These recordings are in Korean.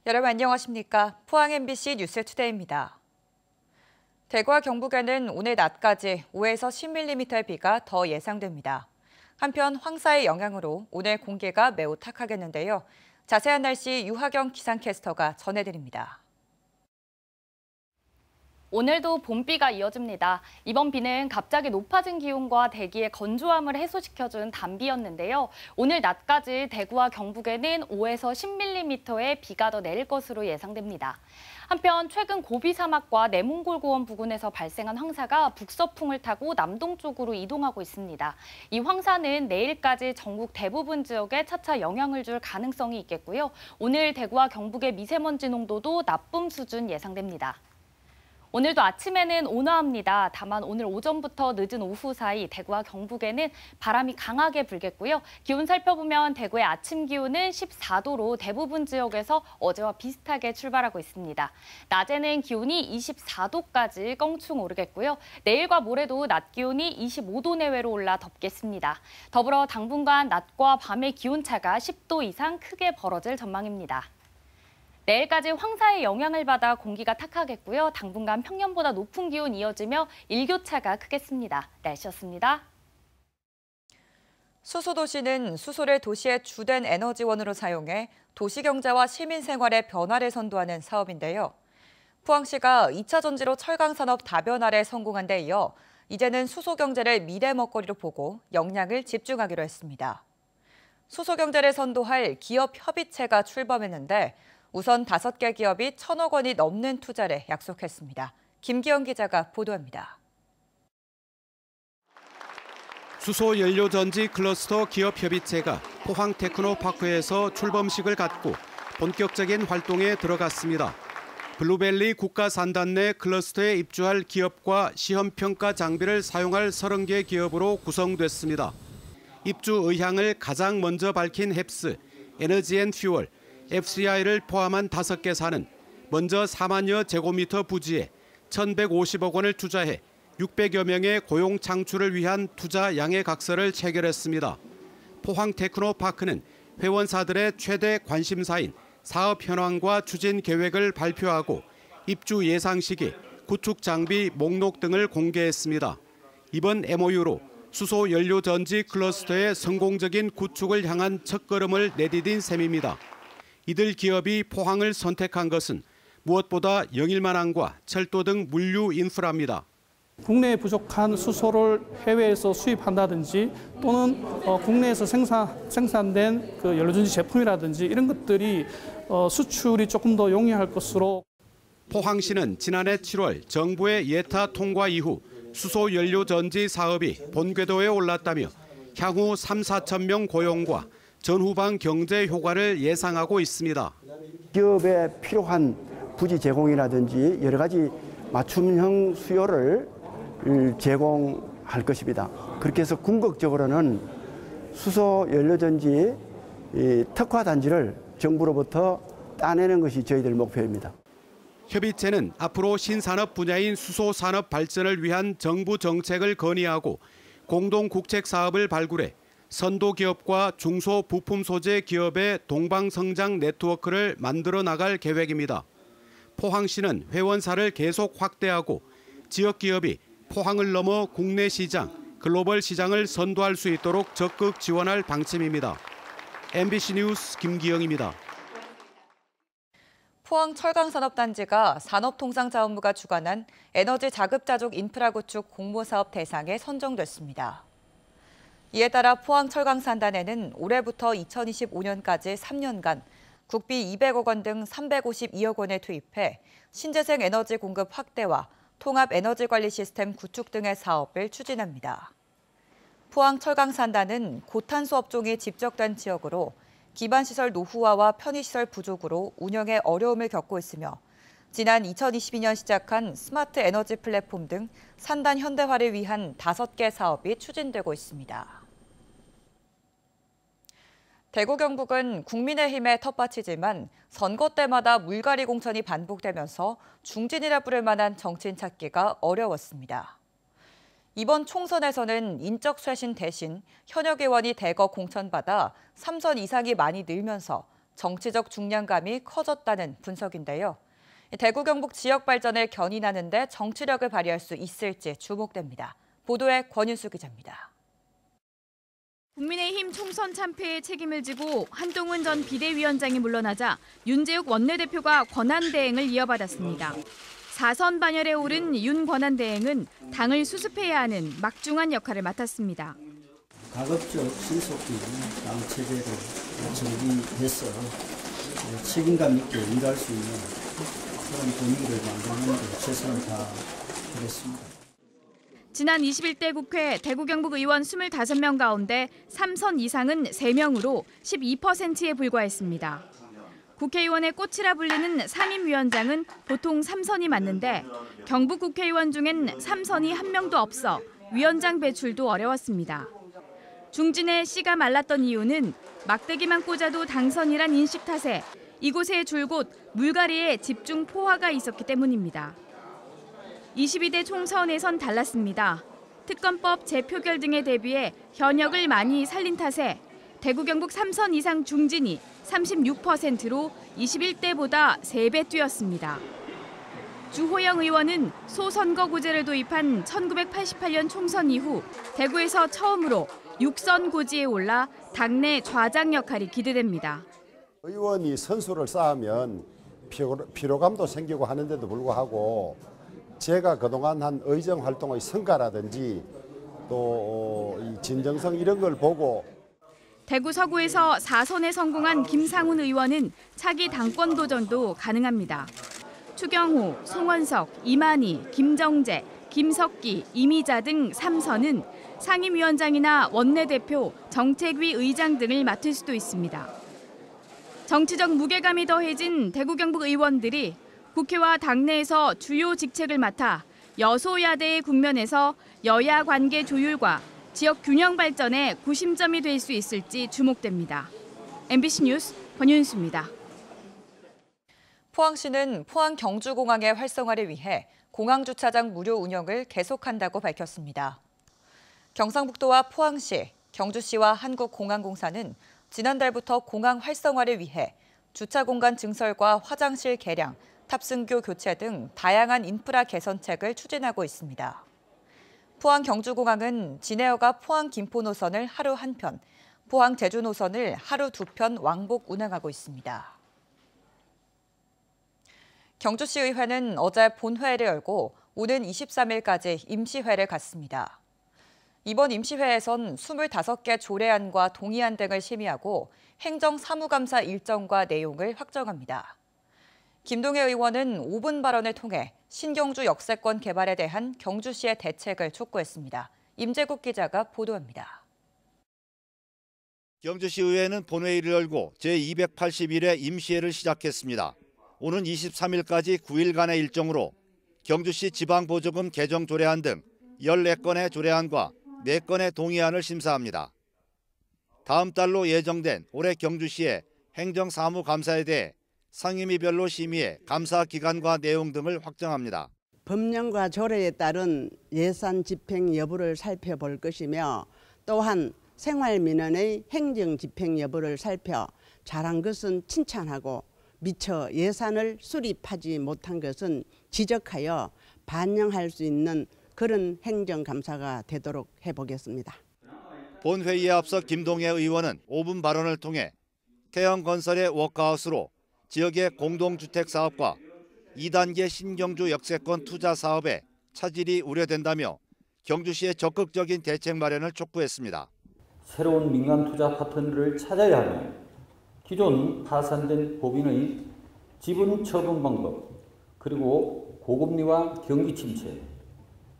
여러분 안녕하십니까? 포항 MBC 뉴스투데이입니다. 대구와 경북에는 오늘 낮까지 5에서 10mm의 비가 더 예상됩니다. 한편 황사의 영향으로 오늘 공기가 매우 탁하겠는데요. 자세한 날씨 유하경 기상캐스터가 전해드립니다. 오늘도 봄비가 이어집니다. 이번 비는 갑자기 높아진 기온과 대기의 건조함을 해소시켜준 단비였는데요. 오늘 낮까지 대구와 경북에는 5에서 10mm의 비가 더 내릴 것으로 예상됩니다. 한편 최근 고비 사막과 내몽골 고원 부근에서 발생한 황사가 북서풍을 타고 남동쪽으로 이동하고 있습니다. 이 황사는 내일까지 전국 대부분 지역에 차차 영향을 줄 가능성이 있겠고요. 오늘 대구와 경북의 미세먼지 농도도 나쁨 수준 예상됩니다. 오늘도 아침에는 온화합니다. 다만 오늘 오전부터 늦은 오후 사이 대구와 경북에는 바람이 강하게 불겠고요. 기온 살펴보면 대구의 아침 기온은 14도로 대부분 지역에서 어제와 비슷하게 출발하고 있습니다. 낮에는 기온이 24도까지 껑충 오르겠고요. 내일과 모레도 낮 기온이 25도 내외로 올라 덥겠습니다. 더불어 당분간 낮과 밤의 기온차가 10도 이상 크게 벌어질 전망입니다. 내일까지 황사의 영향을 받아 공기가 탁하겠고요. 당분간 평년보다 높은 기온 이어지며 일교차가 크겠습니다. 날씨였습니다. 수소도시는 수소를 도시의 주된 에너지원으로 사용해 도시경제와 시민생활의 변화를 선도하는 사업인데요. 포항시가 2차 전지로 철강산업 다변화에 성공한 데 이어 이제는 수소경제를 미래 먹거리로 보고 역량을 집중하기로 했습니다. 수소경제를 선도할 기업협의체가 출범했는데 우선 5개 기업이 1,000억 원이 넘는 투자를 약속했습니다. 김기영 기자가 보도합니다. 수소연료전지 클러스터 기업협의체가 포항 테크노파크에서 출범식을 갖고 본격적인 활동에 들어갔습니다. 블루벨리 국가산단 내 클러스터에 입주할 기업과 시험평가 장비를 사용할 30개 기업으로 구성됐습니다. 입주 의향을 가장 먼저 밝힌 헵스, 에너지앤퓨얼, FCI를 포함한 5개 사는 먼저 4만여 제곱미터 부지에 1,150억 원을 투자해 600여 명의 고용 창출을 위한 투자 양해각서를 체결했습니다. 포항 테크노파크는 회원사들의 최대 관심사인 사업 현황과 추진 계획을 발표하고 입주 예상 시기, 구축 장비 목록 등을 공개했습니다. 이번 MOU로 수소 연료 전지 클러스터의 성공적인 구축을 향한 첫걸음을 내디딘 셈입니다. 이들 기업이 포항을 선택한 것은 무엇보다 영일만항과 철도 등 물류 인프라입니다. 국내에 부족한 수소를 해외에서 수입한다든지 또는 국내에서 생산된 그 연료전지 제품이라든지 이런 것들이 수출이 조금 더 용이할 것으로. 포항시는 지난해 7월 정부의 예타 통과 이후 수소 연료 전지 사업이 본궤도에 올랐다며 향후 3, 4천 명 고용과 전후방 경제 효과를 예상하고 있습니다. 기업에 필요한 부지 제공이라든지 여러 가지 맞춤형 수요를 제공할 것입니다. 그렇게 해서 궁극적으로는 수소 연료전지 특화 단지를 정부로부터 따내는 것이 저희들 목표입니다. 협의체는 앞으로 신산업 분야인 수소 산업 발전을 위한 정부 정책을 건의하고 공동 국책 사업을 발굴해 선도 기업과 중소 부품 소재 기업의 동방성장 네트워크를 만들어 나갈 계획입니다. 포항시는 회원사를 계속 확대하고 지역 기업이 포항을 넘어 국내 시장, 글로벌 시장을 선도할 수 있도록 적극 지원할 방침입니다. MBC 뉴스 김기영입니다. 포항 철강산업단지가 산업통상자원부가 주관한 에너지 자급자족 인프라 구축 공모사업 대상에 선정됐습니다. 이에 따라 포항 철강산단에는 올해부터 2025년까지 3년간 국비 200억 원 등 352억 원을 투입해 신재생 에너지 공급 확대와 통합 에너지 관리 시스템 구축 등의 사업을 추진합니다. 포항 철강산단은 고탄소 업종이 집적된 지역으로 기반시설 노후화와 편의시설 부족으로 운영에 어려움을 겪고 있으며 지난 2022년 시작한 스마트 에너지 플랫폼 등 산단 현대화를 위한 5개 사업이 추진되고 있습니다. 대구 경북은 국민의힘의 텃밭이지만 선거 때마다 물갈이 공천이 반복되면서 중진이라 부를 만한 정치인 찾기가 어려웠습니다. 이번 총선에서는 인적 쇄신 대신 현역 의원이 대거 공천받아 3선 이상이 많이 늘면서 정치적 중량감이 커졌다는 분석인데요. 대구 경북 지역 발전을 견인하는 데 정치력을 발휘할 수 있을지 주목됩니다. 보도에 권윤수 기자입니다. 국민의힘 총선 참패의 책임을 지고 한동훈 전 비대위원장이 물러나자 윤재욱 원내대표가 권한대행을 이어받았습니다. 4선 반열에 오른 윤 권한대행은 당을 수습해야 하는 막중한 역할을 맡았습니다. 가급적 신속히 당 체제를 정비해서 책임감 있게 일할 수 있는 그런 분위기를 만드는 데 최선을 다하겠습니다. 지난 21대 국회 대구 경북 의원 25명 가운데 3선 이상은 3명으로 12%에 불과했습니다. 국회의원의 꽃이라 불리는 상임위원장은 보통 3선이 맞는데 경북 국회의원 중엔 3선이 한 명도 없어 위원장 배출도 어려웠습니다. 중진의 씨가 말랐던 이유는 막대기만 꽂아도 당선이란 인식 탓에 이곳에 줄곧 물갈이에 집중 포화가 있었기 때문입니다. 22대 총선에선 달랐습니다. 특검법 재표결 등에 대비해 현역을 많이 살린 탓에 대구 경북 3선 이상 중진이 36%로 21대보다 3배 뛰었습니다. 주호영 의원은 소선거구제를 도입한 1988년 총선 이후 대구에서 처음으로 6선 고지에 올라 당내 좌장 역할이 기대됩니다. 의원이 선수를 쌓으면 피로감도 생기고 하는데도 불구하고 제가 그동안 한 의정 활동의 성과라든지 또 진정성 이런 걸 보고 대구 서구에서 4선에 성공한 김상훈 의원은 차기 당권 도전도 가능합니다. 추경호, 송원석, 이만희, 김정재, 김석기, 이미자 등 3선은 상임위원장이나 원내대표, 정책위 의장 등을 맡을 수도 있습니다. 정치적 무게감이 더해진 대구 경북 의원들이 국회와 당내에서 주요 직책을 맡아 여소야대의 국면에서 여야 관계 조율과 지역 균형 발전에 구심점이 될 수 있을지 주목됩니다. MBC 뉴스 권윤수입니다. 포항시는 포항 경주공항의 활성화를 위해 공항주차장 무료 운영을 계속한다고 밝혔습니다. 경상북도와 포항시, 경주시와 한국공항공사는 지난달부터 공항 활성화를 위해 주차 공간 증설과 화장실 개량, 탑승교 교체 등 다양한 인프라 개선책을 추진하고 있습니다. 포항 경주공항은 진에어가 포항 김포 노선을 하루 1편, 포항 제주 노선을 하루 2편 왕복 운항하고 있습니다. 경주시의회는 어제 본회의를 열고 오는 23일까지 임시회를 갖습니다. 이번 임시회에선 25개 조례안과 동의안 등을 심의하고 행정사무감사 일정과 내용을 확정합니다. 김동애 의원은 5분 발언을 통해 신경주 역세권 개발에 대한 경주시의 대책을 촉구했습니다. 임재국 기자가 보도합니다. 경주시의회는 본회의를 열고 제281회 임시회를 시작했습니다. 오는 23일까지 9일간의 일정으로 경주시 지방보조금 개정 조례안 등 14건의 조례안과 4건의 동의안을 심사합니다. 다음 달로 예정된 올해 경주시의 행정사무감사에 대해 상임위별로 심의해 감사 기간과 내용 등을 확정합니다. 법령과 조례에 따른 예산 집행 여부를 살펴볼 것이며 또한 생활민원의 행정 집행 여부를 살펴 잘한 것은 칭찬하고 미처 예산을 수립하지 못한 것은 지적하여 반영할 수 있는 그런 행정감사가 되도록 해보겠습니다. 본회의에 앞서 김동애 의원은 5분 발언을 통해 태영건설의 워크하우스로 지역의 공동주택 사업과 2단계 신경주 역세권 투자 사업에 차질이 우려된다며 경주시의 적극적인 대책 마련을 촉구했습니다. 새로운 민간 투자 파트너를 찾아야 하며 기존 파산된 법인의 지분 처분 방법, 그리고 고금리와 경기 침체,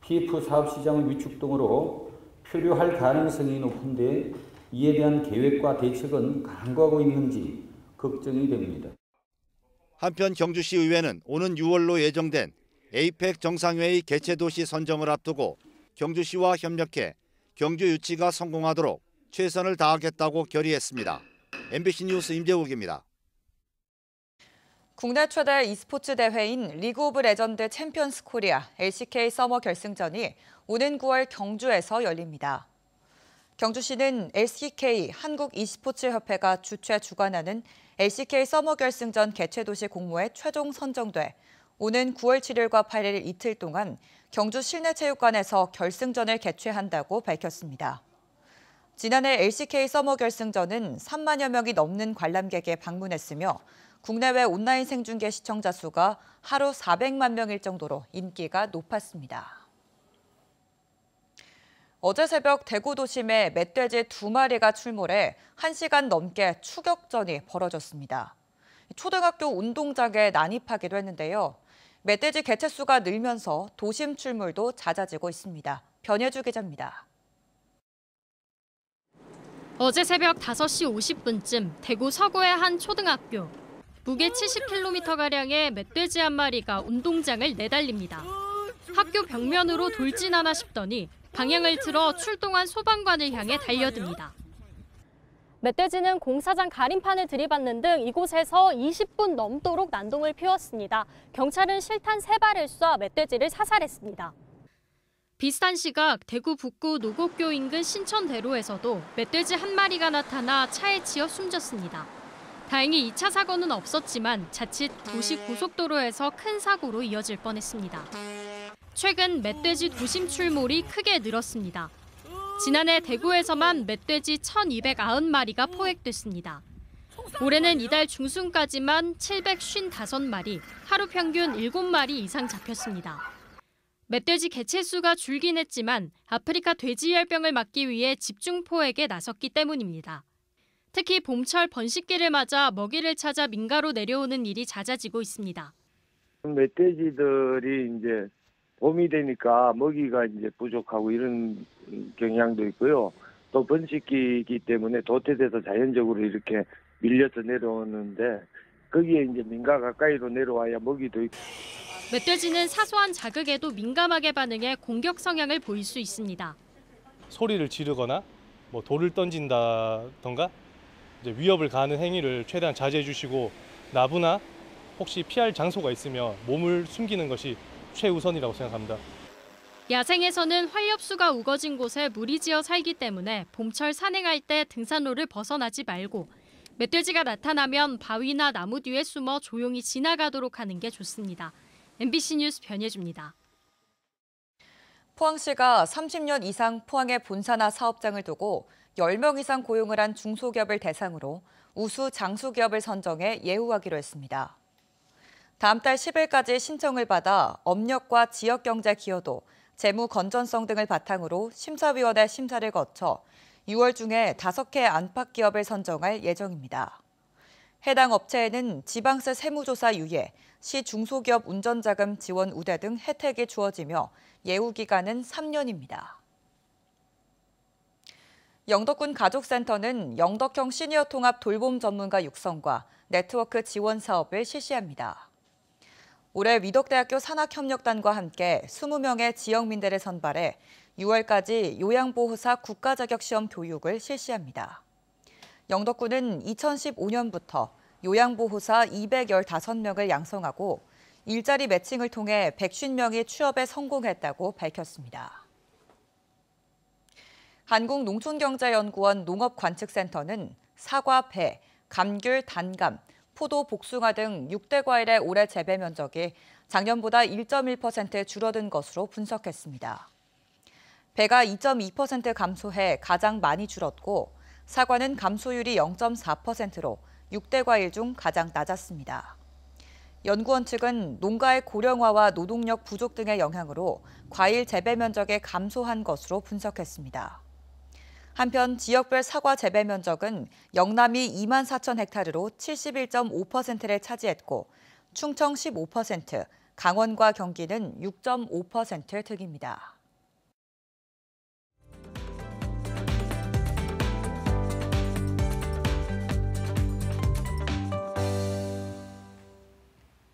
PF 사업 시장의 위축 등으로 표류할 가능성이 높은데 이에 대한 계획과 대책은 강구하고 있는지 걱정이 됩니다. 한편 경주시 의회는 오는 6월로 예정된 에이펙 정상회의 개최도시 선정을 앞두고 경주시와 협력해 경주 유치가 성공하도록 최선을 다하겠다고 결의했습니다. MBC 뉴스 임재욱입니다. 국내 최대 e스포츠 대회인 리그 오브 레전드 챔피언스 코리아 LCK 서머 결승전이 오는 9월 경주에서 열립니다. 경주시는 LCK 한국 e스포츠협회가 주최 주관하는 LCK 서머 결승전 개최도시 공모에 최종 선정돼 오는 9월 7일과 8일 이틀 동안 경주 실내체육관에서 결승전을 개최한다고 밝혔습니다. 지난해 LCK 서머 결승전은 3만여 명이 넘는 관람객에 방문했으며 국내외 온라인 생중계 시청자 수가 하루 400만 명일 정도로 인기가 높았습니다. 어제 새벽 대구 도심에 멧돼지 2마리가 출몰해 1시간 넘게 추격전이 벌어졌습니다. 초등학교 운동장에 난입하기도 했는데요. 멧돼지 개체수가 늘면서 도심 출몰도 잦아지고 있습니다. 변혜주 기자입니다. 어제 새벽 5시 50분쯤 대구 서구의 한 초등학교. 무게 70kg가량의 멧돼지 한 마리가 운동장을 내달립니다. 학교 벽면으로 돌진하나 싶더니 방향을 틀어 출동한 소방관을 향해 달려듭니다. 멧돼지는 공사장 가림판을 들이받는 등 이곳에서 20분 넘도록 난동을 피웠습니다. 경찰은 실탄 3발을 쏴 멧돼지를 사살했습니다. 비슷한 시각 대구 북구 노곡교 인근 신천대로에서도 멧돼지 한 마리가 나타나 차에 치여 숨졌습니다. 다행히 2차 사고는 없었지만 자칫 도시 고속도로에서 큰 사고로 이어질 뻔했습니다. 최근 멧돼지 도심 출몰이 크게 늘었습니다. 지난해 대구에서만 멧돼지 1,290마리가 포획됐습니다. 올해는 이달 중순까지만 755마리, 하루 평균 7마리 이상 잡혔습니다. 멧돼지 개체수가 줄긴 했지만 아프리카 돼지열병을 막기 위해 집중 포획에 나섰기 때문입니다. 특히 봄철 번식기를 맞아 먹이를 찾아 민가로 내려오는 일이 잦아지고 있습니다. 멧돼지들이 이제 봄이 되니까 먹이가 이제 부족하고 이런 경향도 있고요. 또 번식기이기 때문에 도태돼서 자연적으로 이렇게 밀려서 내려오는데 거기에 이제 민가 가까이로 내려와야 먹이도 있고. 멧돼지는 사소한 자극에도 민감하게 반응해 공격 성향을 보일 수 있습니다. 소리를 지르거나 뭐 돌을 던진다던가 이제 위협을 가하는 행위를 최대한 자제해 주시고 나부나 혹시 피할 장소가 있으면 몸을 숨기는 것이 최우선이라고 생각합니다. 야생에서는 활엽수가 우거진 곳에 무리지어 살기 때문에 봄철 산행할 때 등산로를 벗어나지 말고 멧돼지가 나타나면 바위나 나무 뒤에 숨어 조용히 지나가도록 하는 게 좋습니다. MBC 뉴스 변예주입니다. 포항시가 30년 이상 포항에 본사나 사업장을 두고 10명 이상 고용을 한 중소기업을 대상으로 우수 장수기업을 선정해 예우하기로 했습니다. 다음 달 10일까지 신청을 받아 업력과 지역경제 기여도, 재무 건전성 등을 바탕으로 심사위원회 심사를 거쳐 6월 중에 5개 안팎기업을 선정할 예정입니다. 해당 업체에는 지방세 세무조사 유예, 시 중소기업 운전자금 지원 우대 등 혜택이 주어지며 예우 기간은 3년입니다. 영덕군 가족센터는 영덕형 시니어 통합 돌봄 전문가 육성과 네트워크 지원 사업을 실시합니다. 올해 위덕대학교 산학협력단과 함께 20명의 지역민대를 선발해 6월까지 요양보호사 국가자격시험 교육을 실시합니다. 영덕군은 2015년부터 요양보호사 215명을 양성하고 일자리 매칭을 통해 150명이 취업에 성공했다고 밝혔습니다. 한국농촌경제연구원 농업관측센터는 사과, 배, 감귤, 단감, 포도, 복숭아 등 6대 과일의 올해 재배 면적이 작년보다 1.1% 줄어든 것으로 분석했습니다. 배가 2.2% 감소해 가장 많이 줄었고 사과는 감소율이 0.4%로 6대 과일 중 가장 낮았습니다. 연구원 측은 농가의 고령화와 노동력 부족 등의 영향으로 과일 재배 면적이 감소한 것으로 분석했습니다. 한편 지역별 사과 재배 면적은 영남이 2만 4천 헥타르로 71.5%를 차지했고 충청 15%, 강원과 경기는 6.5% 등입니다.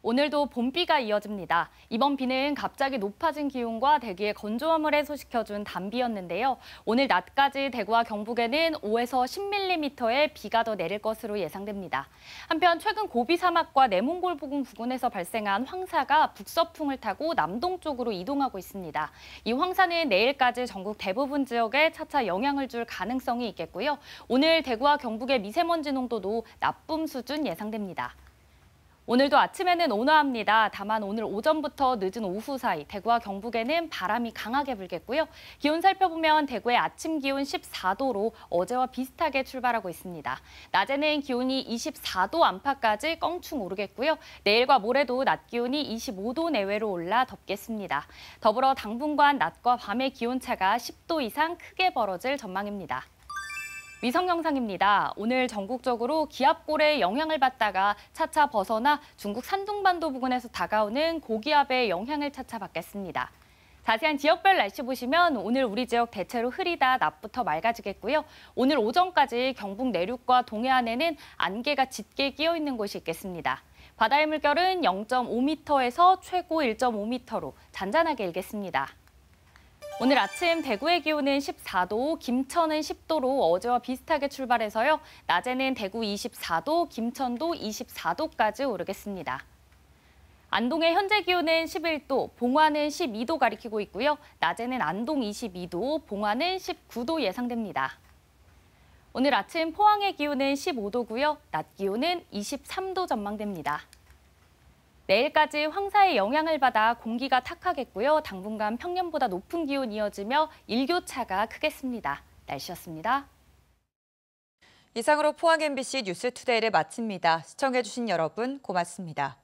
오늘도 봄비가 이어집니다. 이번 비는 갑자기 높아진 기온과 대기의 건조함을 해소시켜준 단비였는데요. 오늘 낮까지 대구와 경북에는 5에서 10mm의 비가 더 내릴 것으로 예상됩니다. 한편 최근 고비 사막과 내몽골 부근에서 발생한 황사가 북서풍을 타고 남동쪽으로 이동하고 있습니다. 이 황사는 내일까지 전국 대부분 지역에 차차 영향을 줄 가능성이 있겠고요. 오늘 대구와 경북의 미세먼지 농도도 나쁨 수준 예상됩니다. 오늘도 아침에는 온화합니다. 다만 오늘 오전부터 늦은 오후 사이 대구와 경북에는 바람이 강하게 불겠고요. 기온 살펴보면 대구의 아침 기온 14도로 어제와 비슷하게 출발하고 있습니다. 낮에는 기온이 24도 안팎까지 껑충 오르겠고요. 내일과 모레도 낮 기온이 25도 내외로 올라 덥겠습니다. 더불어 당분간 낮과 밤의 기온차가 10도 이상 크게 벌어질 전망입니다. 위성 영상입니다. 오늘 전국적으로 기압골의 영향을 받다가 차차 벗어나 중국 산둥반도 부근에서 다가오는 고기압의 영향을 차차 받겠습니다. 자세한 지역별 날씨 보시면 오늘 우리 지역 대체로 흐리다 낮부터 맑아지겠고요. 오늘 오전까지 경북 내륙과 동해안에는 안개가 짙게 끼어 있는 곳이 있겠습니다. 바다의 물결은 0.5m에서 최고 1.5m로 잔잔하게 일겠습니다. 오늘 아침 대구의 기온은 14도, 김천은 10도로 어제와 비슷하게 출발해서요. 낮에는 대구 24도, 김천도 24도까지 오르겠습니다. 안동의 현재 기온은 11도, 봉화는 12도 가리키고 있고요. 낮에는 안동 22도, 봉화는 19도 예상됩니다. 오늘 아침 포항의 기온은 15도고요. 낮 기온은 23도 전망됩니다. 내일까지 황사의 영향을 받아 공기가 탁하겠고요. 당분간 평년보다 높은 기온이 이어지며 일교차가 크겠습니다. 날씨였습니다. 이상으로 포항 MBC 뉴스투데이를 마칩니다. 시청해주신 여러분 고맙습니다.